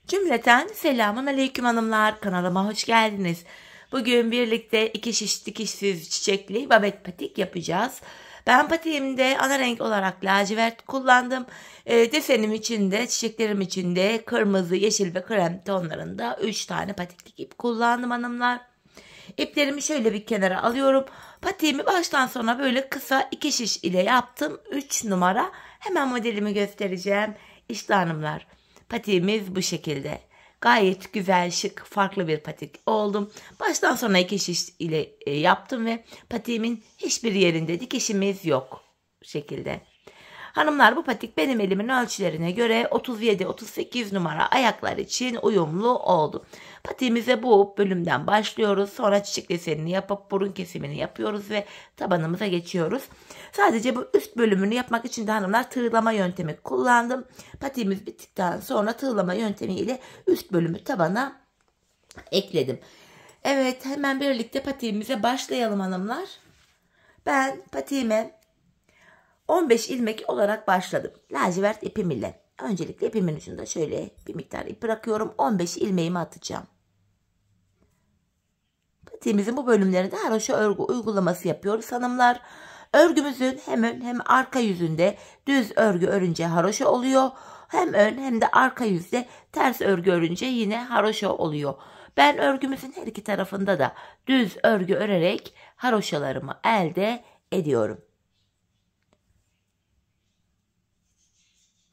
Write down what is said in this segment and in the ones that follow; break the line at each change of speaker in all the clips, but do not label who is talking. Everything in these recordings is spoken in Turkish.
Cümleten selamun aleyküm hanımlar, kanalıma hoş geldiniz. Bugün birlikte iki şiş dikişsiz çiçekli babet patik yapacağız. Ben patiğimde ana renk olarak lacivert kullandım. Desenim için de çiçeklerim için de kırmızı, yeşil ve krem tonlarında 3 tane patiklik ip kullandım hanımlar. İplerimi şöyle bir kenara alıyorum. Patiğimi baştan sona böyle kısa 2 şiş ile yaptım. 3 numara. Hemen modelimi göstereceğim. İşte hanımlar, patiğimiz bu şekilde. Gayet güzel, şık, farklı bir patik oldum. Baştan sona 2 şiş ile yaptım ve patiğimin hiçbir yerinde dikişimiz yok. Bu şekilde. Hanımlar, bu patik benim elimin ölçülerine göre 37-38 numara ayaklar için uyumlu oldu. Patiğimize bu bölümden başlıyoruz. Sonra çiçek desenini yapıp burun kesimini yapıyoruz ve tabanımıza geçiyoruz. Sadece bu üst bölümünü yapmak için de hanımlar tığlama yöntemi kullandım. Patiğimiz bittikten sonra tığlama yöntemiyle üst bölümü tabana ekledim. Evet, hemen birlikte patiğimize başlayalım hanımlar. Ben patiğime 15 ilmek olarak başladım. Lacivert ipim ile. Öncelikle ipimin ucunda şöyle bir miktar ip bırakıyorum. 15 ilmeğimi atacağım. Patiğimizin bu bölümlerinde haroşa örgü uygulaması yapıyoruz hanımlar. Örgümüzün hem ön hem arka yüzünde düz örgü örünce haroşa oluyor. Hem ön hem de arka yüzde ters örgü örünce yine haroşa oluyor. Ben örgümüzün her iki tarafında da düz örgü örerek haroşalarımı elde ediyorum.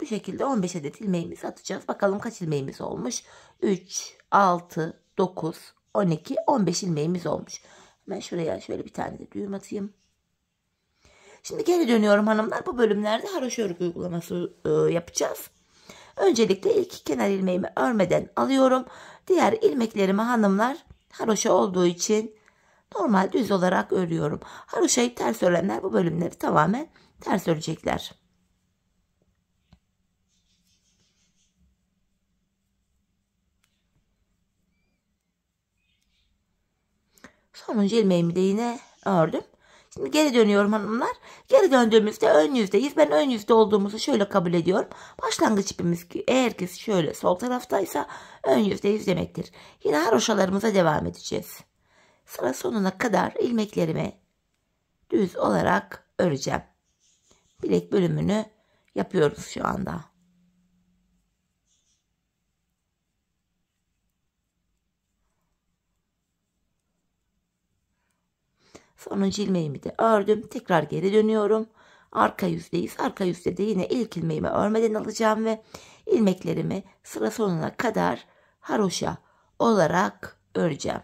Bu şekilde 15 adet ilmeğimizi atacağız. Bakalım kaç ilmeğimiz olmuş? 3, 6, 9, 12, 15 ilmeğimiz olmuş. Hemen şuraya şöyle bir tane de düğüm atayım. Şimdi geri dönüyorum hanımlar. Bu bölümlerde haroşa örgü uygulaması yapacağız. Öncelikle ilk kenar ilmeğimi örmeden alıyorum. Diğer ilmeklerimi hanımlar haroşa olduğu için normal düz olarak örüyorum. Haroşayı ters örenler bu bölümleri tamamen ters örecekler. Sonuncu ilmeğimi de yine ördüm. Şimdi geri dönüyorum hanımlar. Geri döndüğümüzde ön yüzdeyiz. Ben ön yüzde olduğumuzu şöyle kabul ediyorum. Başlangıç ipimiz eğer ki şöyle sol taraftaysa ön yüzdeyiz demektir. Yine haroşalarımıza devam edeceğiz. Sıra sonuna kadar ilmeklerimi düz olarak öreceğim. Bilek bölümünü yapıyoruz şu anda. Sonuncu ilmeğimi de ördüm. Tekrar geri dönüyorum. Arka yüzdeyiz. Arka yüzde de yine ilk ilmeğimi örmeden alacağım ve ilmeklerimi sıra sonuna kadar haroşa olarak öreceğim.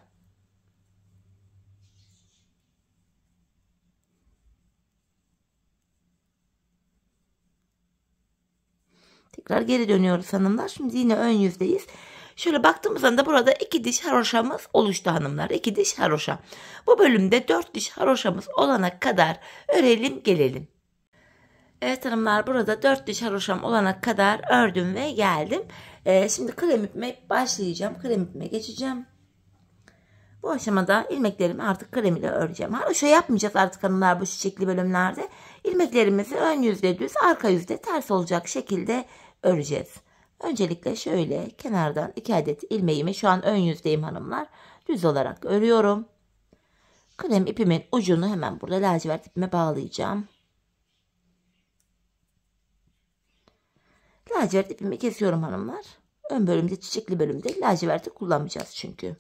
Tekrar geri dönüyoruz hanımlar. Şimdi yine ön yüzdeyiz. Şöyle baktığımız anda burada 2 diş haroşamız oluştu hanımlar. 2 diş haroşa. Bu bölümde 4 diş haroşamız olana kadar örelim gelelim. Evet hanımlar, burada 4 diş haroşam olana kadar ördüm ve geldim. Şimdi krem ipime başlayacağım. Krem ipime geçeceğim. Bu aşamada ilmeklerimi artık krem ile öreceğim. Haroşa yapmayacağız artık hanımlar bu çiçekli bölümlerde. İlmeklerimizi ön yüzde düz, arka yüzde ters olacak şekilde öreceğiz. Öncelikle şöyle kenardan 2 adet ilmeğimi, şu an ön yüzdeyim hanımlar, düz olarak örüyorum. Krem ipimin ucunu hemen burada lacivert ipime bağlayacağım. Lacivert ipimi kesiyorum hanımlar. Ön bölümde, çiçekli bölümde laciverti kullanmayacağız çünkü.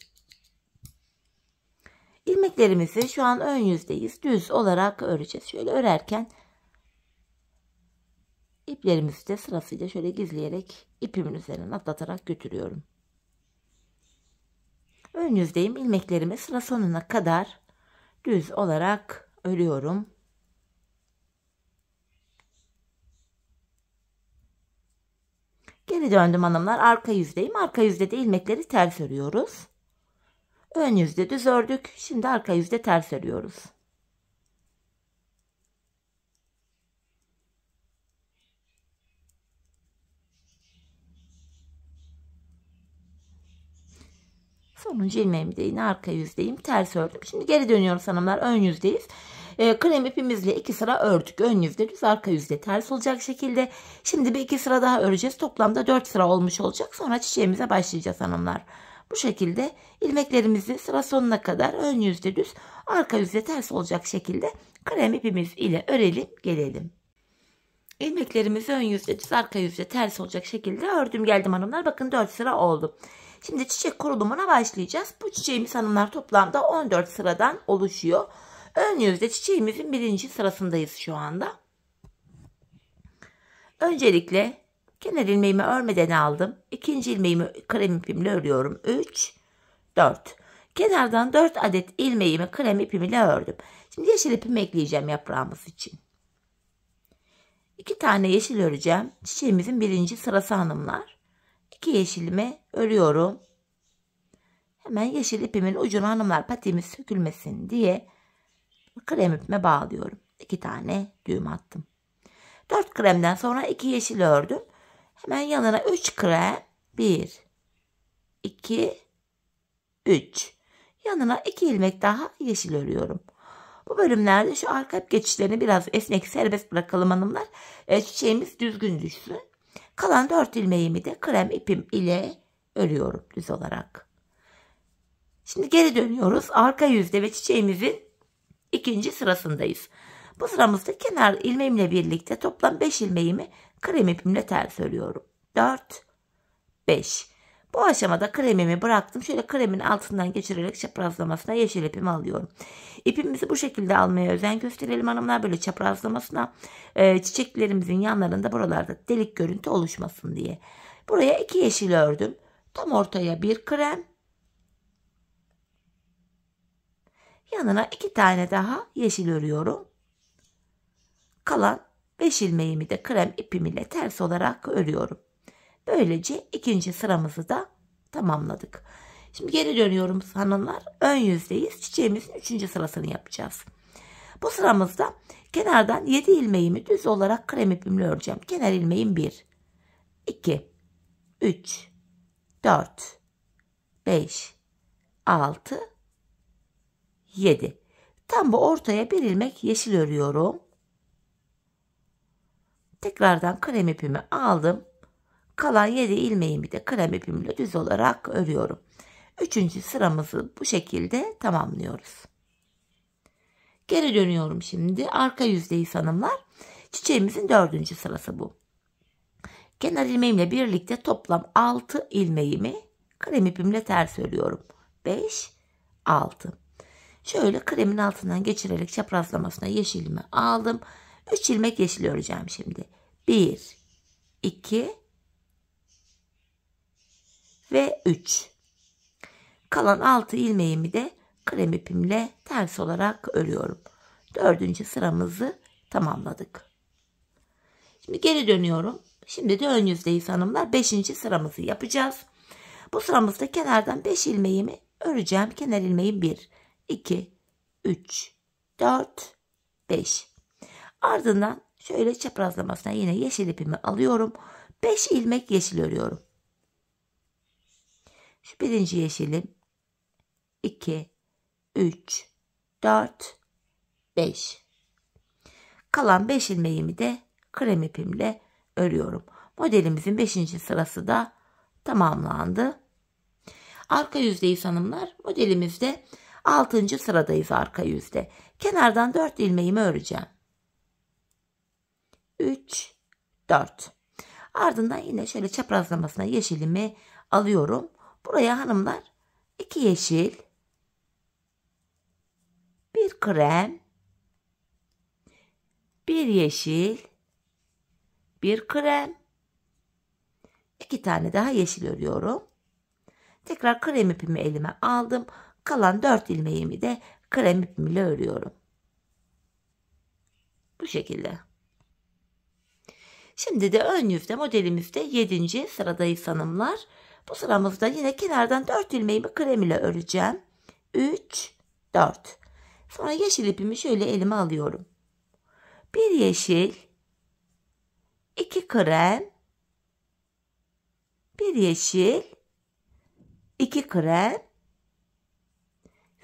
İlmeklerimizi şu an ön yüzdeyiz, düz olarak öreceğiz. Şöyle örerken İplerimizi de sırasıyla şöyle gizleyerek ipimin üzerinden atlatarak götürüyorum. Ön yüzdeyim. İlmeklerimi sıra sonuna kadar düz olarak örüyorum. Geri döndüm hanımlar. Arka yüzdeyim. Arka yüzde de ilmekleri ters örüyoruz. Ön yüzde düz ördük. Şimdi arka yüzde ters örüyoruz. Sonuncu ilmeğimi de yine arka yüzdeyim. Ters ördüm. Şimdi geri dönüyoruz hanımlar. Ön yüzdeyiz. Krem ipimizle 2 sıra ördük. Ön yüzde düz, arka yüzde ters olacak şekilde. Şimdi bir 2 sıra daha öreceğiz. Toplamda 4 sıra olmuş olacak. Sonra çiçeğimize başlayacağız hanımlar. Bu şekilde ilmeklerimizi sıra sonuna kadar ön yüzde düz, arka yüzde ters olacak şekilde krem ipimiz ile örelim gelelim. İlmeklerimizi ön yüzde düz, arka yüzde ters olacak şekilde ördüm geldim hanımlar. Bakın 4 sıra oldu. Şimdi çiçek kurulumuna başlayacağız. Bu çiçeğimiz hanımlar toplamda 14 sıradan oluşuyor. Ön yüzde çiçeğimizin 1. sırasındayız şu anda. Öncelikle kenar ilmeğimi örmeden aldım. 2. ilmeğimi krem ipimle örüyorum. 3, 4. Kenardan 4 adet ilmeğimi krem ipimle ördüm. Şimdi yeşil ipimi ekleyeceğim yaprağımız için. 2 tane yeşil öreceğim. Çiçeğimizin 1. sırası hanımlar. 2 yeşilimi örüyorum. Hemen yeşil ipimin ucuna hanımlar patiğimiz sökülmesin diye krem ipime bağlıyorum. 2 tane düğüm attım. 4 kremden sonra 2 yeşil ördüm. Hemen yanına 3 krem. 1, 2, 3. Yanına 2 ilmek daha yeşil örüyorum. Bu bölümlerde şu arka ip geçişlerini biraz esnek serbest bırakalım hanımlar. Çiçeğimiz düzgün düşsün. Kalan 4 ilmeğimi de krem ipim ile örüyorum düz olarak. Şimdi geri dönüyoruz. Arka yüzde ve çiçeğimizin 2. sırasındayız. Bu sıramızda kenar ilmeğimle birlikte toplam 5 ilmeğimi krem ipimle ters örüyorum. 4, 5. Bu aşamada kremimi bıraktım. Şöyle kremin altından geçirerek çaprazlamasına yeşil ipimi alıyorum. İpimizi bu şekilde almaya özen gösterelim hanımlar. Böyle çaprazlamasına çiçeklerimizin yanlarında buralarda delik görüntü oluşmasın diye. Buraya 2 yeşil ördüm. Tam ortaya 1 krem. Yanına 2 tane daha yeşil örüyorum. Kalan 5 ilmeğimi de krem ipim ile ters olarak örüyorum. Böylece 2. sıramızı da tamamladık. Şimdi geri dönüyorum hanımlar. Ön yüzdeyiz. Çiçeğimizin 3. sırasını yapacağız. Bu sıramızda kenardan 7 ilmeğimi düz olarak krem ipimle öreceğim. Kenar ilmeğim 1, 2, 3, 4, 5, 6, 7. Tam bu ortaya bir ilmek yeşil örüyorum. Tekrardan krem ipimi aldım. Kalan 7 ilmeğimi de krem ipimle düz olarak örüyorum. 3. sıramızı bu şekilde tamamlıyoruz. Geri dönüyorum şimdi. Arka yüzdeyiz hanımlar. Çiçeğimizin 4. sırası bu. Kenar ilmeğimle birlikte toplam 6 ilmeğimi krem ipimle ters örüyorum. 5, 6. Şöyle kremin altından geçirerek çaprazlamasına yeşilimi aldım. 3 ilmek yeşil öreceğim şimdi. 1, 2 ve 3. Kalan 6 ilmeğimi de krem ipimle ters olarak örüyorum. 4. sıramızı tamamladık. Şimdi geri dönüyorum. Şimdi de ön yüzdeyiz hanımlar. 5. sıramızı yapacağız. Bu sıramızda kenardan 5 ilmeğimi öreceğim. Kenar ilmeğim 1, 2, 3, 4, 5. Ardından şöyle çaprazlamasına yine yeşil ipimi alıyorum. 5 ilmek yeşil örüyorum. Şu birinci yeşilim. 2, 3, 4, 5. Kalan 5 ilmeğimi de krem ipimle örüyorum. Modelimizin 5. sırası da tamamlandı. Arka yüzdeyiz hanımlar. Modelimizde 6. sıradayız arka yüzde. Kenardan 4 ilmeğimi öreceğim. 3, 4. Ardından yine şöyle çaprazlamasına yeşilimi alıyorum. Buraya hanımlar 2 yeşil, 1 krem, 1 yeşil, 1 krem, 2 tane daha yeşil örüyorum. Tekrar krem ipimi elime aldım. Kalan 4 ilmeğimi de krem ipimle örüyorum. Bu şekilde. Şimdi de ön yüzde modelimizde 7. sıradayız hanımlar. Bu sıramızda yine kenardan 4 ilmeğimi krem ile öreceğim. 3, 4. Sonra yeşil ipimi şöyle elime alıyorum. 1 yeşil, 2 krem, 1 yeşil, 2 krem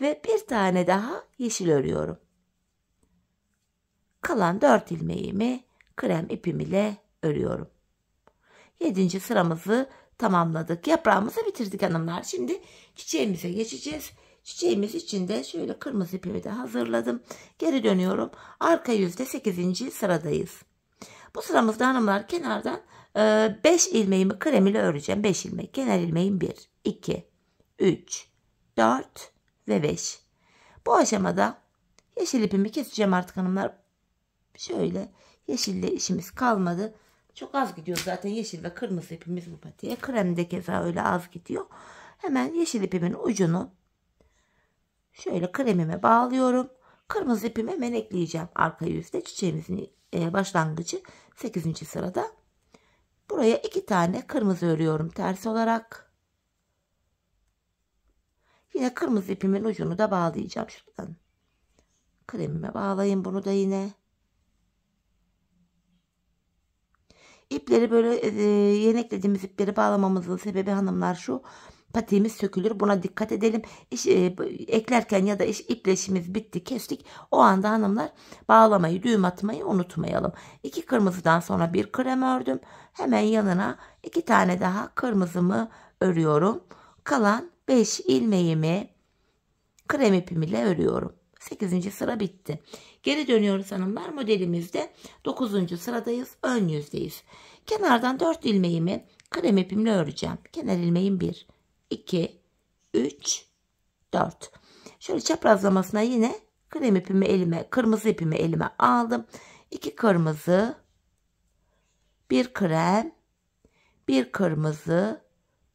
ve bir tane daha yeşil örüyorum. Kalan 4 ilmeğimi krem ipim ile örüyorum. 7. sıramızı tamamladık. Yaprağımızı bitirdik hanımlar. Şimdi çiçeğimize geçeceğiz. Çiçeğimiz için de şöyle kırmızı ipimi de hazırladım. Geri dönüyorum. Arka yüzde 8. sıradayız. Bu sıramızda hanımlar kenardan 5 ilmeğimi krem ile öreceğim. 5 ilmek. Kenar ilmeğim 1, 2, 3, 4 ve 5. Bu aşamada yeşil ipimi keseceğim artık hanımlar. Şöyle yeşille işimiz kalmadı. Çok az gidiyor zaten yeşil ve kırmızı ipimiz bu patiye. Krem de keza öyle az gidiyor. Hemen yeşil ipimin ucunu şöyle kremime bağlıyorum. Kırmızı ipimi hemen ekleyeceğim arka yüzde. Çiçeğimizin başlangıcı 8. sırada. Buraya 2 tane kırmızı örüyorum ters olarak. Yine kırmızı ipimin ucunu da bağlayacağım şuradan. Kremime bağlayayım bunu da yine. İpleri böyle yeni eklediğimiz ipleri bağlamamızın sebebi hanımlar şu. Patiğimiz sökülür. Buna dikkat edelim. Eklerken ya da ipleşimiz bitti, kestik. O anda hanımlar bağlamayı, düğüm atmayı unutmayalım. 2 kırmızıdan sonra bir krem ördüm. Hemen yanına 2 tane daha kırmızımı örüyorum. Kalan 5 ilmeğimi krem ipim ile örüyorum. 8. sıra bitti. Geri dönüyoruz hanımlar. Modelimizde 9. sıradayız. Ön yüzdeyiz. Kenardan 4 ilmeğimi krem ipimle öreceğim. Kenar ilmeğim 1, 2, 3, 4. Şöyle çaprazlamasına yine krem ipimi elime, kırmızı ipimi elime aldım. 2 kırmızı, 1 krem, 1 kırmızı,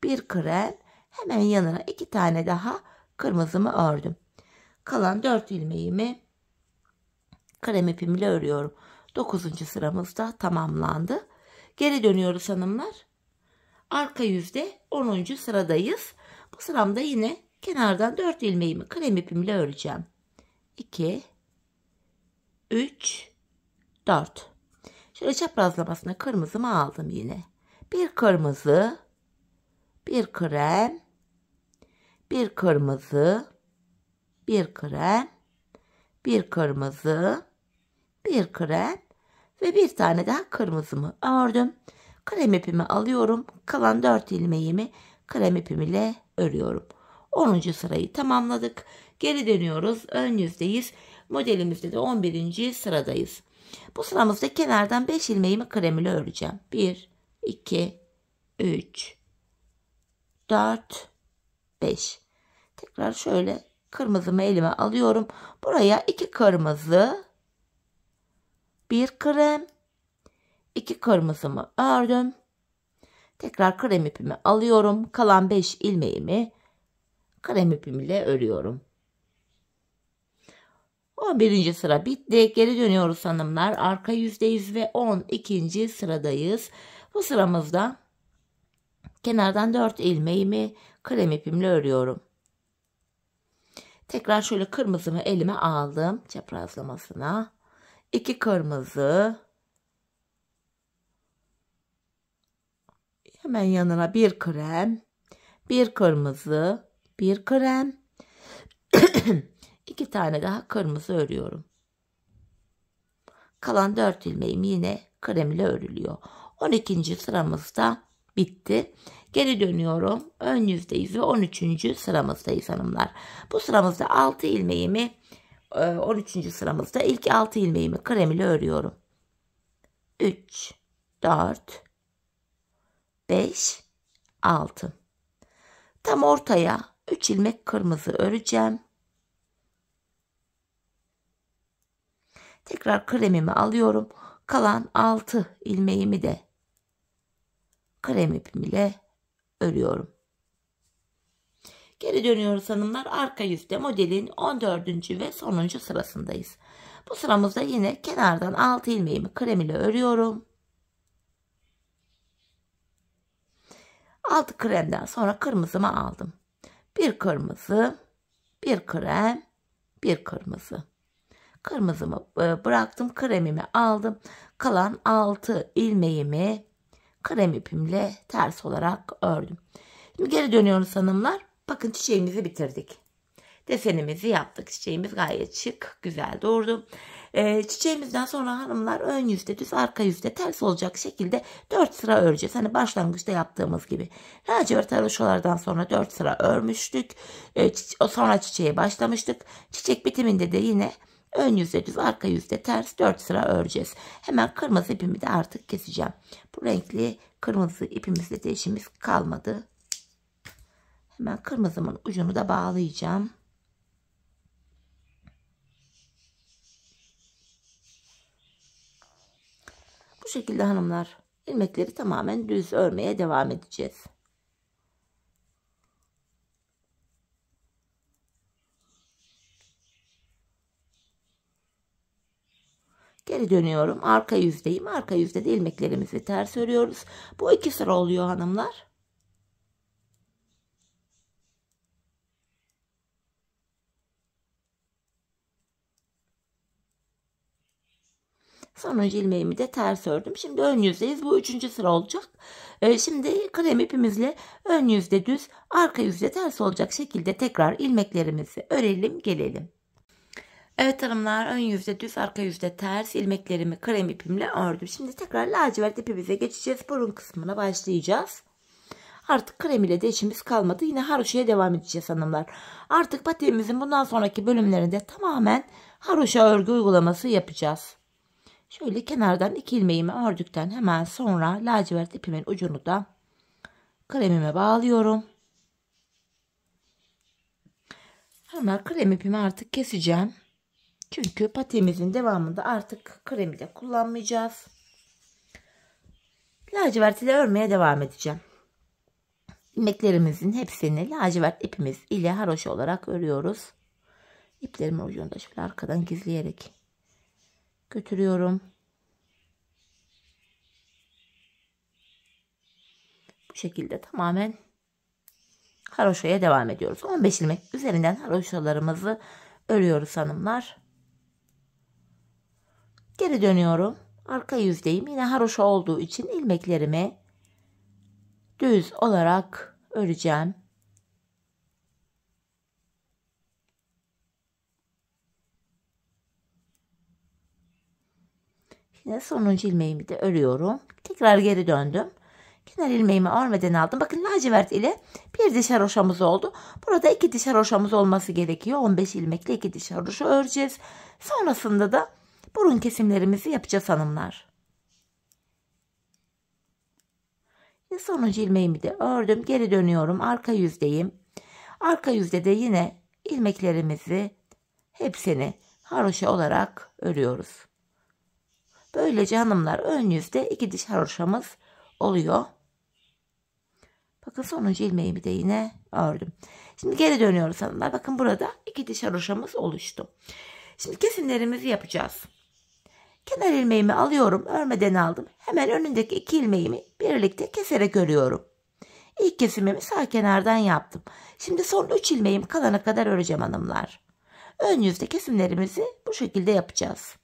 1 krem. Hemen yanına 2 tane daha kırmızımı ördüm. Kalan 4 ilmeğimi krem ipimle örüyorum. 9. sıramızda tamamlandı. Geri dönüyoruz hanımlar. Arka yüzde 10. sıradayız. Bu sıramda yine kenardan 4 ilmeğimi krem ipimle öreceğim. 2, 3, 4. Şöyle çaprazlamasına kırmızımı aldım yine. 1 kırmızı, 1 krem, 1 kırmızı, 1 krem, 1 kırmızı, 1 krem ve bir tane daha kırmızımı ördüm. Krem ipimi alıyorum. Kalan 4 ilmeğimi krem ipim ile örüyorum. 10. sırayı tamamladık. Geri dönüyoruz. Ön yüzdeyiz. Modelimizde de 11. sıradayız. Bu sıramızda kenardan 5 ilmeğimi krem ile öreceğim. 1, 2, 3, 4, 5. Tekrar şöyle kırmızımı elime alıyorum. Buraya 2 kırmızı, 1 krem, 2 kırmızımı ördüm. Tekrar krem ipimi alıyorum. Kalan 5 ilmeğimi krem ipim ile örüyorum. 11. sıra bitti. Geri dönüyoruz hanımlar. Arka yüzdeyiz ve 12. sıradayız. Bu sıramızda kenardan 4 ilmeğimi krem ipimle örüyorum. Tekrar şöyle kırmızımı elime aldım. Çaprazlamasına. 2 kırmızı. Hemen yanına 1 krem. 1 kırmızı. 1 krem. 2 tane daha kırmızı örüyorum. Kalan 4 ilmeğim yine krem ile örülüyor. 12. sıramızda bitti. Geri dönüyorum. Ön yüzdeyiz ve 13. sıramızdayız hanımlar. Bu sıramızda 6 ilmeğimi 13. sıramızda ilk 6 ilmeğimi krem ile örüyorum. 3, 4, 5, 6. Tam ortaya 3 ilmek kırmızı öreceğim. Tekrar kremimi alıyorum. Kalan 6 ilmeğimi de krem ipim ile örüyorum. Geri dönüyoruz hanımlar. Arka yüzde modelin 14. ve sonuncu sırasındayız. Bu sıramızda yine kenardan 6 ilmeğimi krem ile örüyorum. 6 kremden sonra kırmızımı aldım. 1 kırmızı, 1 krem, 1 kırmızı. Kırmızımı bıraktım, kremimi aldım. Kalan 6 ilmeğimi krem ipimle ters olarak ördüm. Şimdi geri dönüyoruz hanımlar. Bakın çiçeğimizi bitirdik. Desenimizi yaptık. Çiçeğimiz gayet şık, güzel durdu. Çiçeğimizden sonra hanımlar ön yüzde düz, arka yüzde ters olacak şekilde 4 sıra öreceğiz. Hani başlangıçta yaptığımız gibi. Lacivert haroşalardan sonra 4 sıra örmüştük. Sonra çiçeğe başlamıştık. Çiçek bitiminde de yine ön yüzde düz, arka yüzde ters 4 sıra öreceğiz. Hemen kırmızı ipimi de artık keseceğim. Bu renkli kırmızı ipimizde de işimiz kalmadı. Hemen kırmızımın ucunu da bağlayacağım. Bu şekilde hanımlar ilmekleri tamamen düz örmeye devam edeceğiz. Geri dönüyorum. Arka yüzdeyim. Arka yüzde de ilmeklerimizi ters örüyoruz. Bu 2 sıra oluyor hanımlar. Sonuncu ilmeğimi de ters ördüm. Şimdi ön yüzdeyiz. Bu 3. sıra olacak. Şimdi krem ipimizle ön yüzde düz, arka yüzde ters olacak şekilde tekrar ilmeklerimizi örelim, gelelim. Evet hanımlar, ön yüzde düz, arka yüzde ters ilmeklerimi krem ipimle ördüm. Şimdi tekrar lacivert ipimize geçeceğiz. Burun kısmına başlayacağız. Artık krem ile de işimiz kalmadı. Yine haroşaya devam edeceğiz hanımlar. Artık patiğimizin bundan sonraki bölümlerinde tamamen haroşa örgü uygulaması yapacağız. Şöyle kenardan 2 ilmeğimi ördükten hemen sonra lacivert ipimin ucunu da kremime bağlıyorum. Hemen krem ipimi artık keseceğim. Çünkü patiğimizin devamında artık kremi de kullanmayacağız. Lacivert ile örmeye devam edeceğim. İlmeklerimizin hepsini lacivert ipimiz ile haroşa olarak örüyoruz. İplerimin ucunu da şöyle arkadan gizleyerek götürüyorum. Bu şekilde tamamen haroşaya devam ediyoruz. 15 ilmek üzerinden haroşalarımızı örüyoruz hanımlar. Geri dönüyorum. Arka yüzdeyim. Yine haroşa olduğu için ilmeklerimi düz olarak öreceğim. Yine sonuncu ilmeğimi de örüyorum. Tekrar geri döndüm. Kenar ilmeğimi örmeden aldım. Bakın lacivert ile bir diş haroşamız oldu. Burada 2 diş haroşamız olması gerekiyor. 15 ilmekle 2 diş haroşa öreceğiz. Sonrasında da burun kesimlerimizi yapacağız hanımlar. Sonuncu ilmeğimi de ördüm. Geri dönüyorum. Arka yüzdeyim. Arka yüzde de yine ilmeklerimizi hepsini haroşa olarak örüyoruz. Böylece hanımlar ön yüzde 2 diş haroşamız oluyor. Bakın sonuncu ilmeğimi de yine ördüm. Şimdi geri dönüyoruz hanımlar. Bakın burada 2 diş haroşamız oluştu. Şimdi kesimlerimizi yapacağız. Kenar ilmeğimi alıyorum. Örmeden aldım. Hemen önündeki 2 ilmeğimi birlikte keserek örüyorum. İlk kesimimi sağ kenardan yaptım. Şimdi son 3 ilmeğim kalana kadar öreceğim hanımlar. Ön yüzde kesimlerimizi bu şekilde yapacağız.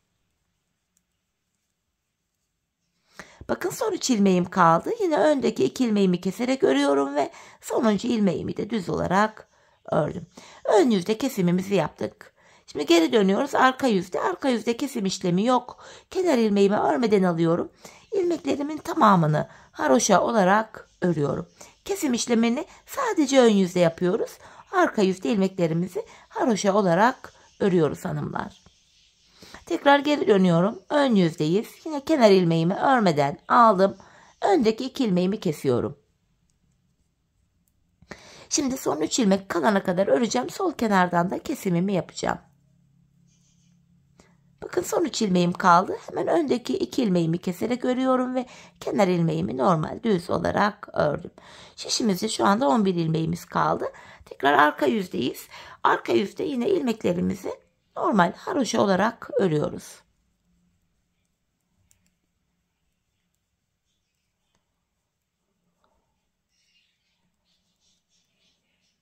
Bakın son 3 ilmeğim kaldı. Yine öndeki 2 ilmeğimi keserek örüyorum ve sonuncu ilmeğimi de düz olarak ördüm. Ön yüzde kesimimizi yaptık. Şimdi geri dönüyoruz. Arka yüzde. Arka yüzde kesim işlemi yok. Kenar ilmeğimi örmeden alıyorum. İlmeklerimin tamamını haroşa olarak örüyorum. Kesim işlemini sadece ön yüzde yapıyoruz. Arka yüzde ilmeklerimizi haroşa olarak örüyoruz hanımlar. Tekrar geri dönüyorum. Ön yüzdeyiz. Yine kenar ilmeğimi örmeden aldım. Öndeki 2 ilmeğimi kesiyorum. Şimdi son 3 ilmek kalana kadar öreceğim. Sol kenardan da kesimimi yapacağım. Bakın son 3 ilmeğim kaldı. Hemen öndeki 2 ilmeğimi keserek örüyorum ve kenar ilmeğimi normal düz olarak ördüm. Şişimizde şu anda 11 ilmeğimiz kaldı. Tekrar arka yüzdeyiz. Arka yüzde yine ilmeklerimizi normal haroşa olarak örüyoruz.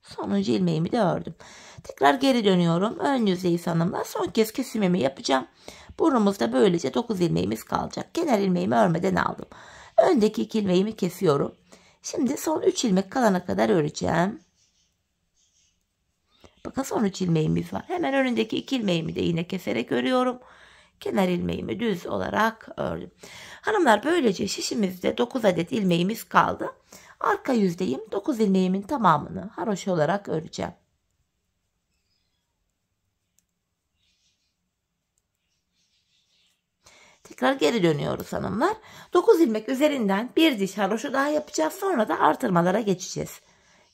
Sonuncu ilmeğimi de ördüm. Tekrar geri dönüyorum. Ön yüzeyi hanımlar. Son kez kesimimi yapacağım. Burnumuzda böylece 9 ilmeğimiz kalacak. Kenar ilmeğimi örmeden aldım. Öndeki 2 ilmeğimi kesiyorum. Şimdi son 3 ilmek kalana kadar öreceğim. Bakın son 3 ilmeğimiz var. Hemen önündeki 2 ilmeğimi de yine keserek örüyorum. Kenar ilmeğimi düz olarak ördüm. Hanımlar, böylece şişimizde 9 adet ilmeğimiz kaldı. Arka yüzdeyim. 9 ilmeğimin tamamını haroşa olarak öreceğim. Tekrar geri dönüyoruz hanımlar. 9 ilmek üzerinden bir diş haroşa daha yapacağız. Sonra da artırmalara geçeceğiz.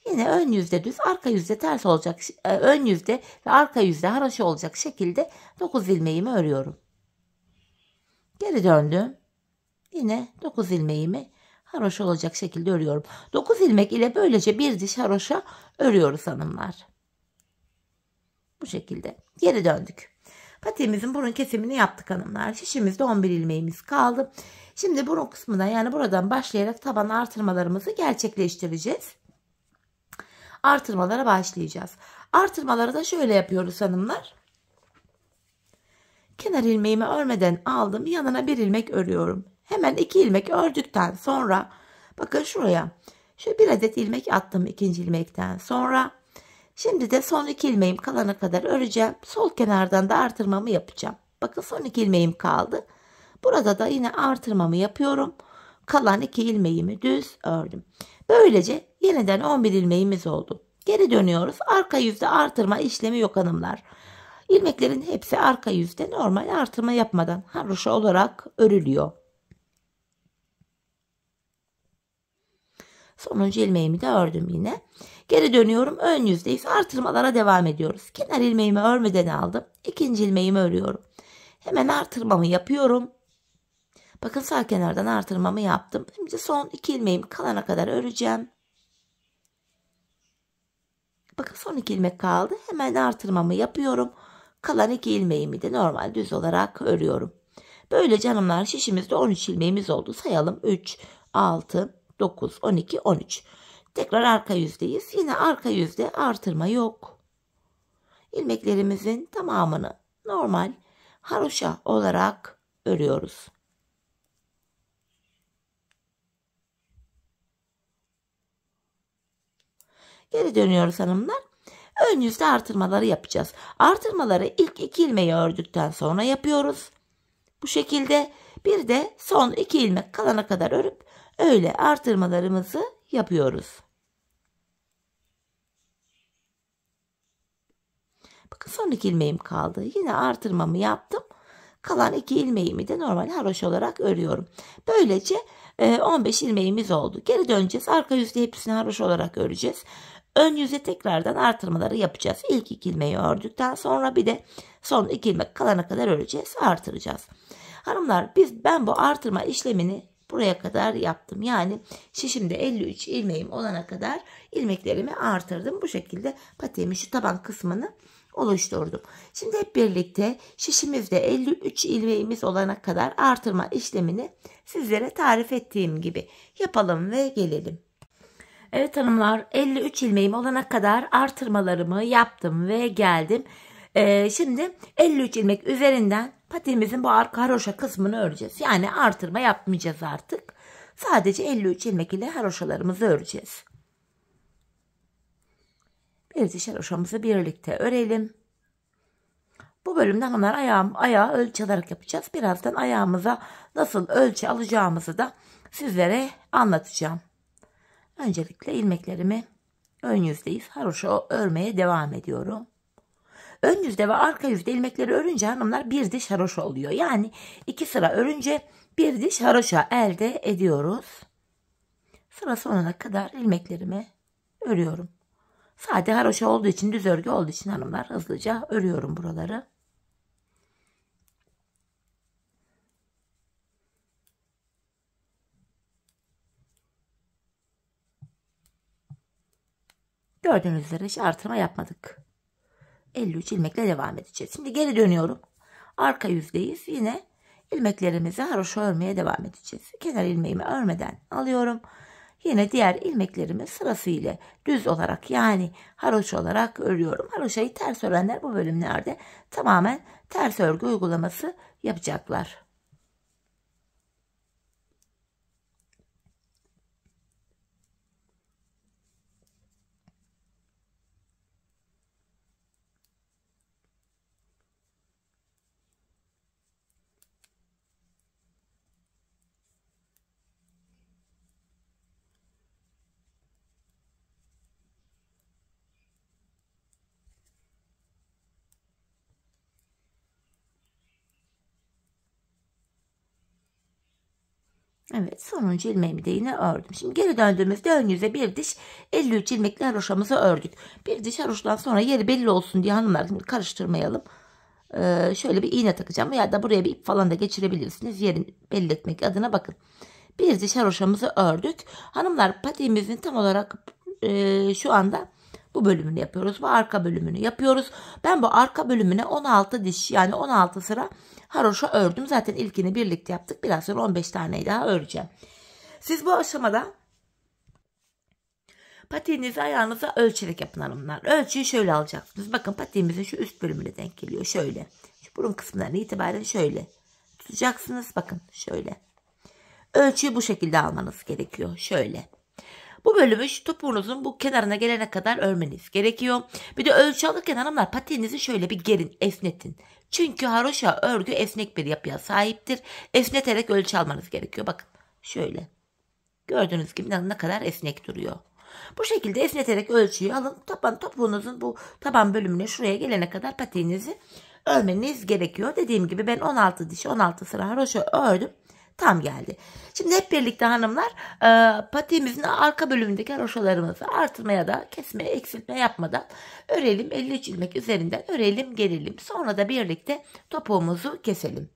Yine ön yüzde düz, arka yüzde ters olacak. Ön yüzde ve arka yüzde haroşa olacak şekilde 9 ilmeğimi örüyorum. Geri döndüm. Yine 9 ilmeğimi haroşa olacak şekilde örüyorum. 9 ilmek ile böylece bir diş haroşa örüyoruz hanımlar. Bu şekilde. Geri döndük. Patiğimizin burun kesimini yaptık hanımlar. Şişimizde 11 ilmeğimiz kaldı. Şimdi burun kısmından, yani buradan başlayarak taban artırmalarımızı gerçekleştireceğiz. Artırmalara başlayacağız. Artırmaları da şöyle yapıyoruz hanımlar. Kenar ilmeğimi örmeden aldım. Yanına bir ilmek örüyorum. Hemen 2 ilmek ördükten sonra bakın şuraya şöyle bir adet ilmek attım ikinci ilmekten sonra. Şimdi de son 2 ilmeğim kalana kadar öreceğim. Sol kenardan da artırmamı yapacağım. Bakın son 2 ilmeğim kaldı. Burada da yine artırmamı yapıyorum. Kalan 2 ilmeğimi düz ördüm. Böylece yeniden 11 ilmeğimiz oldu. Geri dönüyoruz. Arka yüzde artırma işlemi yok hanımlar. İlmeklerin hepsi arka yüzde normal artırma yapmadan haroşa olarak örülüyor. Sonuncu ilmeğimi de ördüm yine. Geri dönüyorum. Ön yüzdeyiz. Artırmalara devam ediyoruz. Kenar ilmeğimi örmeden aldım. İkinci ilmeğimi örüyorum. Hemen artırmamı yapıyorum. Bakın sağ kenardan artırmamı yaptım. Şimdi son 2 ilmeğim kalana kadar öreceğim. Bakın son 2 ilmek kaldı. Hemen artırmamı yapıyorum. Kalan 2 ilmeğimi de normal düz olarak örüyorum. Böylece hanımlar şişimizde 13 ilmeğimiz oldu. Sayalım. 3, 6, 9, 12, 13. Tekrar arka yüzdeyiz. Yine arka yüzde artırma yok. İlmeklerimizin tamamını normal haroşa olarak örüyoruz. Geri dönüyoruz hanımlar. Ön yüzde artırmaları yapacağız. Artırmaları ilk 2 ilmeği ördükten sonra yapıyoruz. Bu şekilde bir de son 2 ilmek kalana kadar örüp öyle artırmalarımızı yapıyoruz. Bakın son 2 ilmeğim kaldı. Yine artırmamı yaptım. Kalan 2 ilmeğimi de normal haroşa olarak örüyorum. Böylece 15 ilmeğimiz oldu. Geri döneceğiz. Arka yüzde hepsini haroşa olarak öreceğiz. Ön yüze tekrardan artırmaları yapacağız. İlk 2 ilmeği ördükten sonra bir de son 2 ilmek kalana kadar öreceğiz. Artıracağız. Hanımlar, ben bu artırma işlemini buraya kadar yaptım. Yani şişimde 53 ilmeğim olana kadar ilmeklerimi artırdım. Bu şekilde patiğimin şu taban kısmını oluşturdum. Şimdi hep birlikte şişimizde 53 ilmeğimiz olana kadar artırma işlemini sizlere tarif ettiğim gibi yapalım ve gelelim. Evet hanımlar, 53 ilmeğim olana kadar artırmalarımı yaptım ve geldim. Şimdi 53 ilmek üzerinden patiğimizin bu arka haroşa kısmını öreceğiz. Yani artırma yapmayacağız artık. Sadece 53 ilmek ile haroşalarımızı öreceğiz. Bir diş haroşamızı birlikte örelim. Bu bölümde hanımlar ayağı ölçü alarak yapacağız. Birazdan ayağımıza nasıl ölçü alacağımızı da sizlere anlatacağım. Öncelikle ilmeklerimi ön yüzdeyiz. Haroşa örmeye devam ediyorum. Ön yüzde ve arka yüzde ilmekleri örünce hanımlar bir diş haroşa oluyor. Yani 2 sıra örünce bir diş haroşa elde ediyoruz. Sıra sonuna kadar ilmeklerimi örüyorum. Sade haroşa olduğu için, düz örgü olduğu için hanımlar hızlıca örüyorum buraları. Gördüğünüz üzere hiç artırma yapmadık. 53 ilmekle devam edeceğiz. Şimdi geri dönüyorum. Arka yüzdeyiz. Yine ilmeklerimizi haroşa örmeye devam edeceğiz. Kenar ilmeğimi örmeden alıyorum. Yine diğer ilmeklerimi sırasıyla düz olarak, yani haroşa olarak örüyorum. Haroşayı ters örenler bu bölümlerde tamamen ters örgü uygulaması yapacaklar. Evet, sonuncu ilmeğimi de yine ördüm. Şimdi geri döndüğümüzde ön yüze bir diş 53 ilmekli haroşamızı ördük. Bir diş haroşadan sonra yeri belli olsun diye hanımlar, şimdi karıştırmayalım. Şöyle bir iğne takacağım veya da buraya bir ip falan da geçirebilirsiniz. Yerini belli etmek adına bakın. Bir diş haroşamızı ördük. Hanımlar, patiğimizin tam olarak şu anda bu bölümünü yapıyoruz. Bu arka bölümünü yapıyoruz. Ben bu arka bölümüne 16 diş, yani 16 sıra haroşa ördüm. Zaten ilkini birlikte yaptık. Biraz sonra 15 taneyi daha öreceğim. Siz bu aşamada patiğinizi ayağınıza ölçerek yapın hanımlar. Ölçüyü şöyle alacaksınız. Bakın, patiğimizin şu üst bölümüne denk geliyor. Şöyle. Şu burun kısmından itibaren şöyle tutacaksınız. Bakın şöyle. Ölçüyü bu şekilde almanız gerekiyor. Şöyle. Bu bölümü şu topuğunuzun bu kenarına gelene kadar örmeniz gerekiyor. Bir de ölçü alırken hanımlar, patiğinizi şöyle bir gerin, esnetin. Çünkü haroşa örgü esnek bir yapıya sahiptir. Esneterek ölçü almanız gerekiyor. Bakın şöyle. Gördüğünüz gibi ne kadar esnek duruyor. Bu şekilde esneterek ölçüyü alın. Topuğunuzun bu taban bölümüne şuraya gelene kadar patiğinizi örmeniz gerekiyor. Dediğim gibi ben 16 diş 16 sıra haroşa ördüm. Tam geldi. Şimdi hep birlikte hanımlar patiğimizin arka bölümündeki haroşalarımızı artırmaya da kesme, eksiltme yapmadan örelim. 53 ilmek üzerinden örelim, gelelim. Sonra da birlikte topuğumuzu keselim.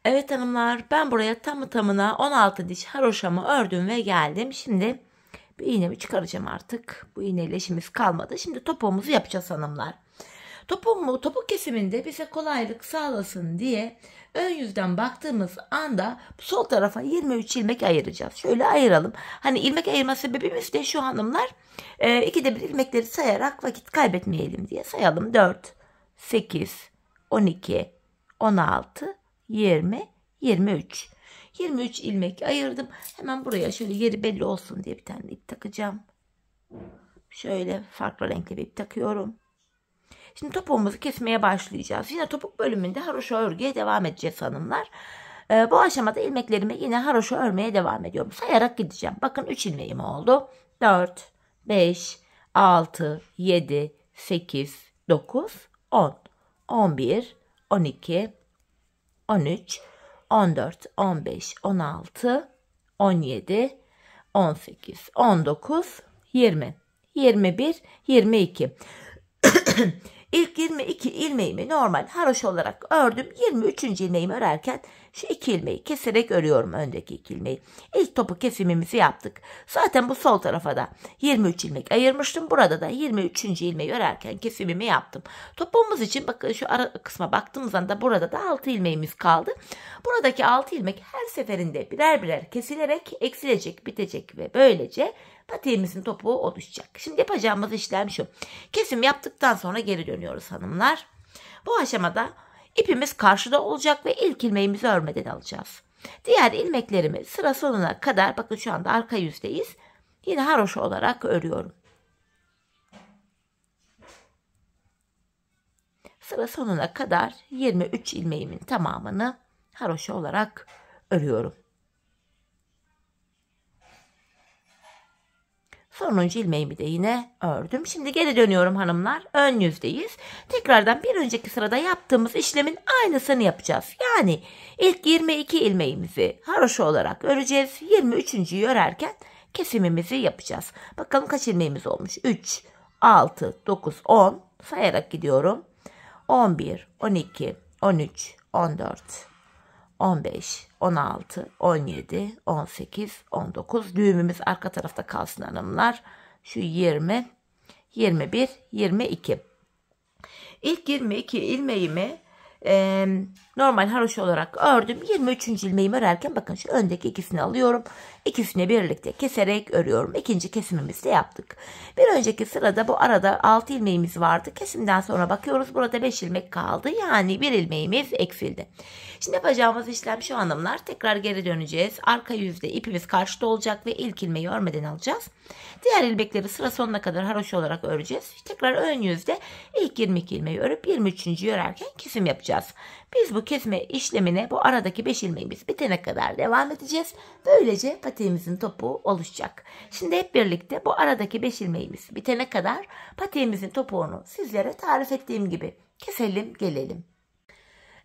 Evet hanımlar, ben buraya tamı tamına 16 diş haroşamı ördüm ve geldim. Şimdi bir iğnemi çıkaracağım artık. Bu iğneyle işimiz kalmadı. Şimdi topuğumuzu yapacağız hanımlar. Topuk kesiminde bize kolaylık sağlasın diye ön yüzden baktığımız anda sol tarafa 23 ilmek ayıracağız. Şöyle ayıralım. Hani ilmek ayırma sebebimiz de şu hanımlar. İkide bir ilmekleri sayarak vakit kaybetmeyelim diye sayalım. 4, 8, 12, 16, 20, 23. 23 ilmek ayırdım. Hemen buraya şöyle yeri belli olsun diye bir tane ip takacağım. Şöyle farklı renkli bir ip takıyorum. Şimdi topuğumuzu kesmeye başlayacağız. Yine topuk bölümünde haroşa örgüye devam edeceğiz hanımlar. Bu aşamada ilmeklerimi yine haroşa örmeye devam ediyorum. Sayarak gideceğim. Bakın 3 ilmeğim oldu. 4, 5, 6, 7, 8, 9, 10, 11, 12, 13, 14, 15, 16, 17, 18, 19, 20, 21, 22. İlk 22 ilmeğimi normal haroşa olarak ördüm. 23. ilmeğimi örerken şu 2 ilmeği keserek örüyorum, öndeki 2 ilmeği. İlk topu kesimimizi yaptık. Zaten bu sol tarafa da 23 ilmek ayırmıştım. Burada da 23. ilmeği örerken kesimimi yaptım. Topuğumuz için bakın şu ara kısma baktığımız anda burada da 6 ilmeğimiz kaldı. Buradaki 6 ilmek her seferinde birer birer kesilerek eksilecek, bitecek ve böylece patiğimizin topuğu oluşacak. Şimdi yapacağımız işlem şu. Kesim yaptıktan sonra geri dönüyoruz hanımlar. Bu aşamada ipimiz karşıda olacak ve ilk ilmeğimizi örmeden alacağız. Diğer ilmeklerimi sıra sonuna kadar, bakın şu anda arka yüzdeyiz, yine haroşa olarak örüyorum. Sıra sonuna kadar 23 ilmeğimin tamamını haroşa olarak örüyorum. Sonuncu ilmeğimi de yine ördüm. Şimdi geri dönüyorum hanımlar. Ön yüzdeyiz. Tekrardan bir önceki sırada yaptığımız işlemin aynısını yapacağız. Yani ilk 22 ilmeğimizi haroşa olarak öreceğiz. 23.'yü örerken kesimimizi yapacağız. Bakalım kaç ilmeğimiz olmuş. 3, 6, 9, 10 sayarak gidiyorum. 11, 12, 13, 14, 15, 16, 17, 18, 19. Düğümümüz arka tarafta kalsın hanımlar. Şu 20, 21, 22. İlk 22 ilmeğimi normal haroşa olarak ördüm. 23. ilmeğimi örerken bakın şu öndeki ikisini alıyorum. İkisini birlikte keserek örüyorum. İkinci kesimimizi de yaptık. Bir önceki sırada bu arada 6 ilmeğimiz vardı. Kesimden sonra bakıyoruz. Burada 5 ilmek kaldı. Yani bir ilmeğimiz eksildi. Şimdi yapacağımız işlem şu hanımlar. Tekrar geri döneceğiz. Arka yüzde ipimiz karşıda olacak ve ilk ilmeği örmeden alacağız. Diğer ilmekleri sıra sonuna kadar haroşa olarak öreceğiz. Tekrar ön yüzde ilk 22 ilmeği örüp 23.'yü örerken kesim yapacağız. Biz bu kesme işlemine bu aradaki 5 ilmeğimiz bitene kadar devam edeceğiz. Böylece patiğimizin topuğu oluşacak. Şimdi hep birlikte bu aradaki 5 ilmeğimiz bitene kadar patiğimizin topuğunu sizlere tarif ettiğim gibi keselim, gelelim.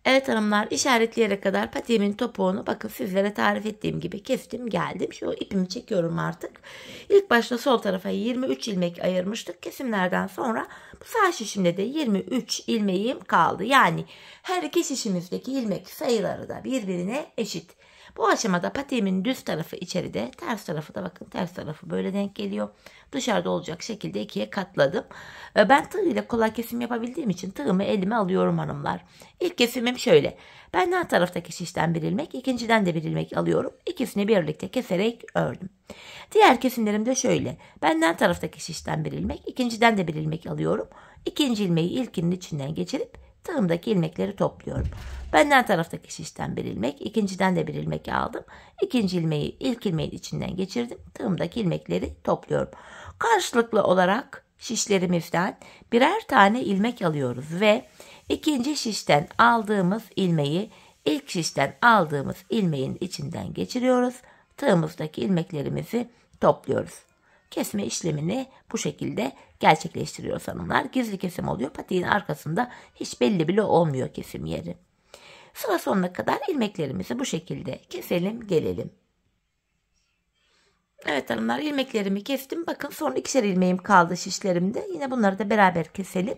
Evet hanımlar, işaretleyerek kadar patiğimin topuğunu bakın sizlere tarif ettiğim gibi kestim geldim. Şu ipimi çekiyorum artık. İlk başta sol tarafa 23 ilmek ayırmıştık. Kesimlerden sonra bu sağ şişimde de 23 ilmeğim kaldı. Yani her iki şişimizdeki ilmek sayıları da birbirine eşit. Bu aşamada patiğimin düz tarafı içeride, ters tarafı da bakın ters tarafı böyle denk geliyor. Dışarıda olacak şekilde ikiye katladım. Ben tığ ile kolay kesim yapabildiğim için tığımı elime alıyorum hanımlar. İlk kesimim şöyle. Benden taraftaki şişten bir ilmek, ikinciden de bir ilmek alıyorum. İkisini birlikte keserek ördüm. Diğer kesimlerim de şöyle. Benden taraftaki şişten bir ilmek, ikinciden de bir ilmek alıyorum. İkinci ilmeği ilkinin içinden geçirip tığımdaki ilmekleri topluyorum. Benden taraftaki şişten bir ilmek, ikinciden de bir ilmek aldım. İkinci ilmeği ilk ilmeğin içinden geçirdim. Tığımdaki ilmekleri topluyorum. Karşılıklı olarak şişlerimizden birer tane ilmek alıyoruz ve ikinci şişten aldığımız ilmeği ilk şişten aldığımız ilmeğin içinden geçiriyoruz. Tığımızdaki ilmeklerimizi topluyoruz. Kesme işlemini bu şekilde gerçekleştiriyoruz hanımlar. Gizli kesim oluyor. Patiğin arkasında hiç belli bile olmuyor kesim yeri. Sıra sonuna kadar ilmeklerimizi bu şekilde keselim gelelim. Evet hanımlar, ilmeklerimi kestim. Bakın son ikişer ilmeğim kaldı şişlerimde. Yine bunları da beraber keselim.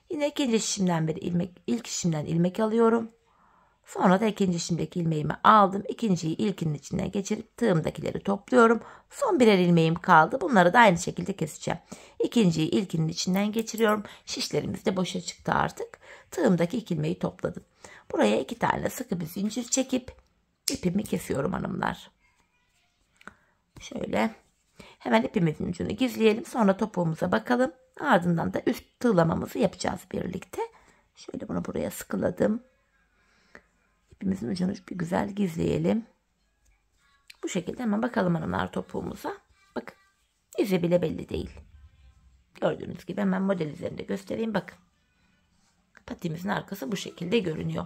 Yine ikinci şişimden bir ilmek, ilk şişimden ilmek alıyorum. Sonra da ikinci şişimdeki ilmeğimi aldım. İkinciyi ilkinin içinden geçirip tığımdakileri topluyorum. Son birer ilmeğim kaldı. Bunları da aynı şekilde keseceğim. İkinciyi ilkinin içinden geçiriyorum. Şişlerimiz de boşa çıktı artık. Tığımdaki iki ilmeği topladım. Buraya 2 tane sıkı bir zincir çekip ipimi kesiyorum hanımlar. Şöyle hemen ipimizin ucunu gizleyelim. Sonra topuğumuza bakalım. Ardından da üst tığlamamızı yapacağız birlikte. Şöyle bunu buraya sıkıladım. İpimizin ucunu bir güzel gizleyelim. Bu şekilde hemen bakalım hanımlar topuğumuza. Bakın izi bile belli değil. Gördüğünüz gibi hemen model üzerinde göstereyim. Bakın patiğimizin arkası bu şekilde görünüyor.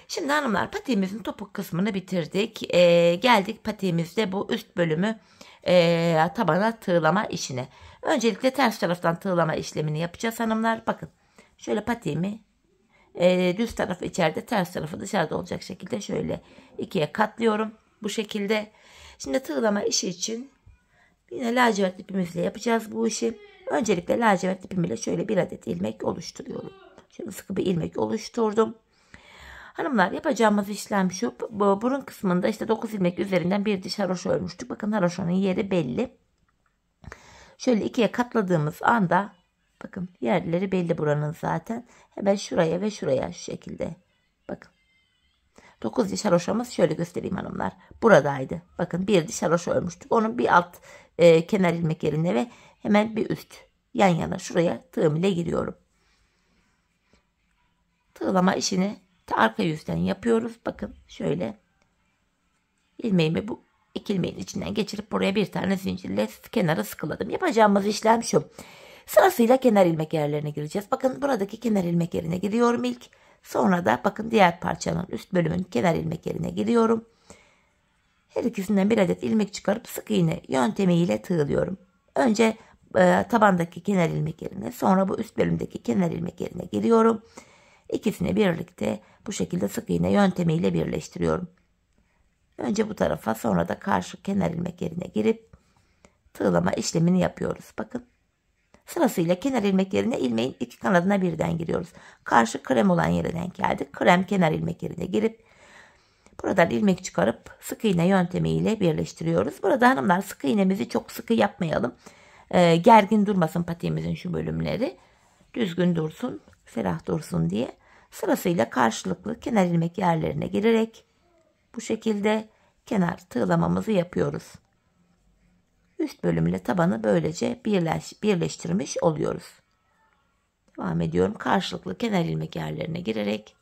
Şimdi hanımlar patiğimizin topuk kısmını bitirdik. Geldik patiğimizde bu üst bölümü tabana tığlama işine. Öncelikle ters taraftan tığlama işlemini yapacağız hanımlar. Bakın şöyle patiğimi düz tarafı içeride, ters tarafı dışarıda olacak şekilde şöyle ikiye katlıyorum. Bu şekilde. Şimdi tığlama işi için yine lacivert ipimizle yapacağız bu işi. Öncelikle lacivert ipimle şöyle bir adet ilmek oluşturuyorum. Şimdi sıkı bir ilmek oluşturdum. Hanımlar yapacağımız işlem şu. Burun kısmında işte 9 ilmek üzerinden bir diş haroşa örmüştük. Bakın haroşanın yeri belli. Şöyle ikiye katladığımız anda bakın yerleri belli buranın zaten. Hemen şuraya ve şuraya şu şekilde. Bakın. 9 diş haroşamız şöyle göstereyim hanımlar. Buradaydı. Bakın bir diş haroşa örmüştük. Onun bir alt kenar ilmek yerine ve hemen bir üst yan yana şuraya tığım ile giriyorum. Tığlama işini arka yüzden yapıyoruz. Bakın şöyle ilmeğimi bu iki ilmeğin içinden geçirip buraya bir tane zincirle kenara sıkıladım. Yapacağımız işlem şu. Sırasıyla kenar ilmek yerlerine gireceğiz. Bakın buradaki kenar ilmek yerine giriyorum ilk. Sonra da bakın diğer parçanın üst bölümünün kenar ilmek yerine giriyorum. Her ikisinden bir adet ilmek çıkarıp sık iğne yöntemiyle tığlıyorum. Önce tabandaki kenar ilmek yerine, sonra bu üst bölümdeki kenar ilmek yerine giriyorum. İkisini birlikte bu şekilde sık iğne yöntemiyle birleştiriyorum. Önce bu tarafa, sonra da karşı kenar ilmek yerine girip tığlama işlemini yapıyoruz. Bakın sırasıyla kenar ilmek yerine ilmeğin iki kanadına birden giriyoruz. Karşı krem olan yere denk geldik. Krem kenar ilmek yerine girip buradan ilmek çıkarıp sık iğne yöntemiyle birleştiriyoruz. Burada hanımlar sık iğnemizi çok sıkı yapmayalım. Gergin durmasın patiğimizin şu bölümleri. Düzgün dursun, ferah dursun diye. Sırasıyla karşılıklı kenar ilmek yerlerine girerek bu şekilde kenar tığlamamızı yapıyoruz. Üst bölümle tabanı böylece birleştirmiş oluyoruz. Devam ediyorum. Karşılıklı kenar ilmek yerlerine girerek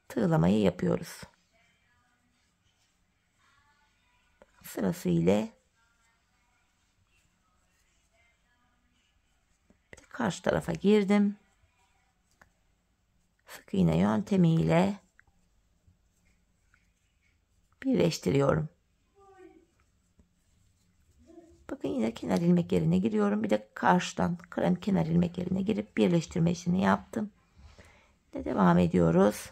tığlamayı yapıyoruz. Sırasıyla karşı tarafa girdim. Sık iğne yöntemiyle birleştiriyorum. Bakın yine kenar ilmek yerine giriyorum. Bir de karşıdan krem kenar ilmek yerine girip birleştirme işini yaptım. Devam ediyoruz.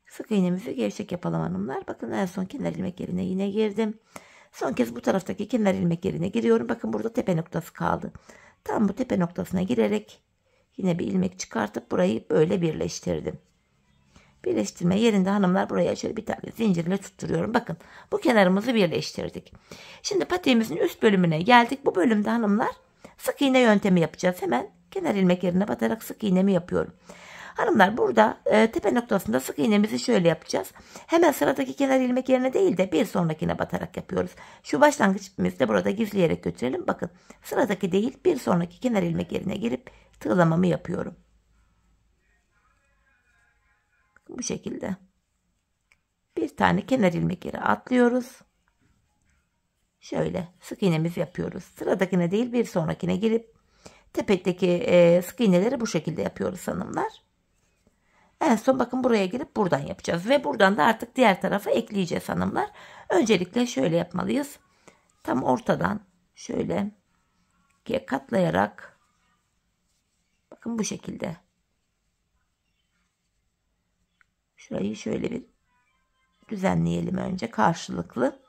Sık iğnemizi gevşek yapalım hanımlar. Bakın en son kenar ilmek yerine yine girdim. Son kez bu taraftaki kenar ilmek yerine giriyorum. Bakın burada tepe noktası kaldı. Tam bu tepe noktasına girerek yine bir ilmek çıkartıp burayı böyle birleştirdim. Birleştirme yerinde hanımlar buraya şöyle bir tane zincirle tutturuyorum. Bakın bu kenarımızı birleştirdik. Şimdi patiğimizin üst bölümüne geldik. Bu bölümde hanımlar sık iğne yöntemi yapacağız. Hemen kenar ilmek yerine batarak sık iğnemi yapıyorum. Hanımlar burada tepe noktasında sık iğnemizi şöyle yapacağız. Hemen sıradaki kenar ilmek yerine değil de bir sonrakine batarak yapıyoruz. Şu başlangıç ipimizi de burada gizleyerek götürelim. Bakın sıradaki değil bir sonraki kenar ilmek yerine girip tığlamamı yapıyorum. Bu şekilde. Bir tane kenar ilmek yere atlıyoruz. Şöyle sık iğnemizi yapıyoruz. Sıradakine değil bir sonrakine girip tepedeki sık iğneleri bu şekilde yapıyoruz hanımlar. En son bakın buraya girip buradan yapacağız. Ve buradan da artık diğer tarafa ekleyeceğiz hanımlar. Öncelikle şöyle yapmalıyız. Tam ortadan şöyle ikiye katlayarak bakın bu şekilde. Şurayı şöyle bir düzenleyelim önce karşılıklı.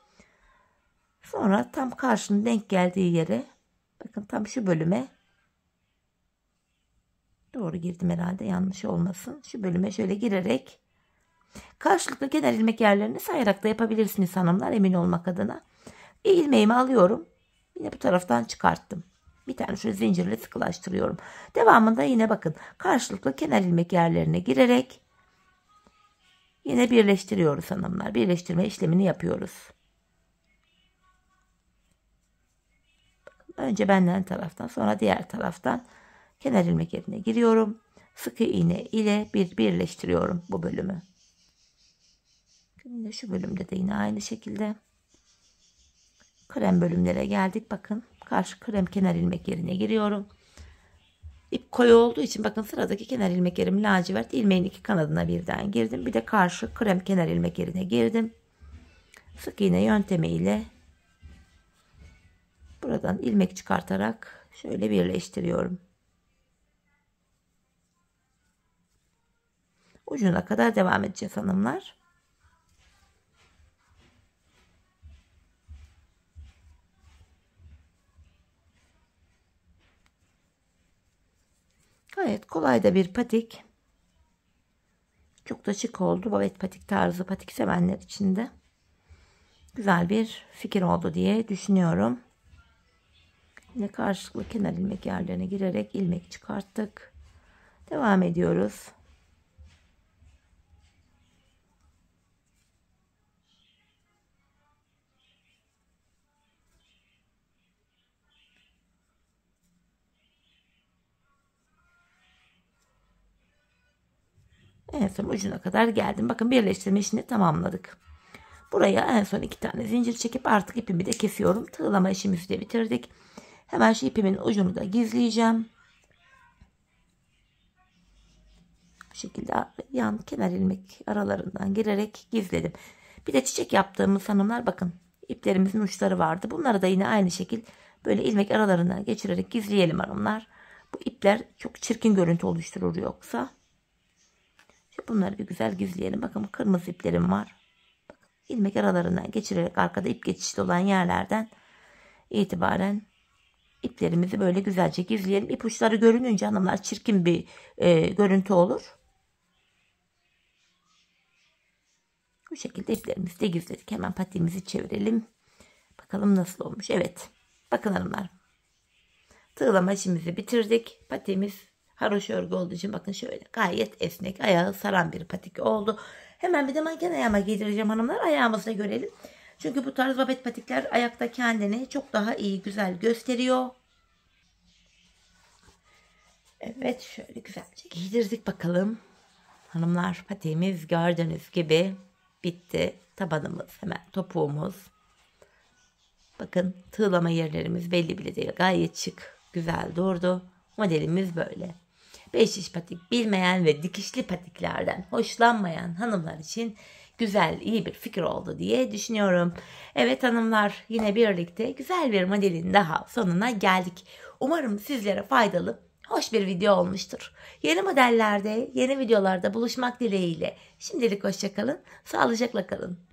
Sonra tam karşının denk geldiği yere bakın tam şu bölüme doğru girdim herhalde yanlış olmasın. Şu bölüme şöyle girerek karşılıklı kenar ilmek yerlerini sayarak da yapabilirsiniz hanımlar emin olmak adına. İlmeğimi alıyorum. Yine bu taraftan çıkarttım. Bir tane şöyle zincirle sıkılaştırıyorum. Devamında yine bakın karşılıklı kenar ilmek yerlerine girerek yine birleştiriyoruz hanımlar. Birleştirme işlemini yapıyoruz. Önce benden taraftan sonra diğer taraftan kenar ilmek yerine giriyorum. Sık iğne ile birleştiriyorum bu bölümü. Yine şu bölümde de yine aynı şekilde krem bölümlere geldik. Bakın karşı krem kenar ilmek yerine giriyorum. İp koyu olduğu için bakın sıradaki kenar ilmek yerim lacivert, ilmeğin iki kanadına birden girdim. Bir de karşı krem kenar ilmek yerine girdim. Sık iğne yöntemiyle buradan ilmek çıkartarak şöyle birleştiriyorum. Ucuna kadar devam edeceğiz hanımlar. Gayet kolay da bir patik. Çok da şık oldu. Babet patik tarzı patik sevenler için de güzel bir fikir oldu diye düşünüyorum. Yine karşılıklı kenar ilmek yerlerine girerek ilmek çıkarttık. Devam ediyoruz. En son ucuna kadar geldim. Bakın birleştirme işini tamamladık. Buraya en son 2 tane zincir çekip artık ipimi de kesiyorum. Tığlama işimizi de bitirdik. Hemen şu ipimin ucunu da gizleyeceğim. Bu şekilde yan kenar ilmek aralarından girerek gizledim. Bir de çiçek yaptığımız hanımlar bakın iplerimizin uçları vardı. Bunları da yine aynı şekil böyle ilmek aralarından geçirerek gizleyelim hanımlar. Bu ipler çok çirkin görüntü oluşturur yoksa. Bunları bir güzel gizleyelim. Bakın kırmızı iplerim var. Bakın, ilmek aralarından geçirerek arkada ip geçişli olan yerlerden itibaren iplerimizi böyle güzelce gizleyelim. İpuçları görününce hanımlar çirkin bir görüntü olur. Bu şekilde iplerimizi de gizledik. Hemen patiğimizi çevirelim. Bakalım nasıl olmuş. Evet. Bakın hanımlar. Tığlama işimizi bitirdik. Patiğimiz haroşa örgü olduğu için bakın şöyle gayet esnek, ayağı saran bir patik oldu. Hemen bir de manken ayağıma giydireceğim hanımlar. Ayağımızı da görelim. Çünkü bu tarz babet patikler ayakta kendini çok daha iyi, güzel gösteriyor. Evet, şöyle güzelce giydirdik bakalım. Hanımlar patiğimiz gördüğünüz gibi bitti. Tabanımız hemen topuğumuz. Bakın tığlama yerlerimiz belli bile değil. Gayet şık, güzel durdu. Modelimiz böyle. 5 diş patik bilmeyen ve dikişli patiklerden hoşlanmayan hanımlar için güzel, iyi bir fikir oldu diye düşünüyorum. Evet hanımlar, yine birlikte güzel bir modelin daha sonuna geldik. Umarım sizlere faydalı, hoş bir video olmuştur. Yeni modellerde, yeni videolarda buluşmak dileğiyle. Şimdilik hoşça kalın, sağlıcakla kalın.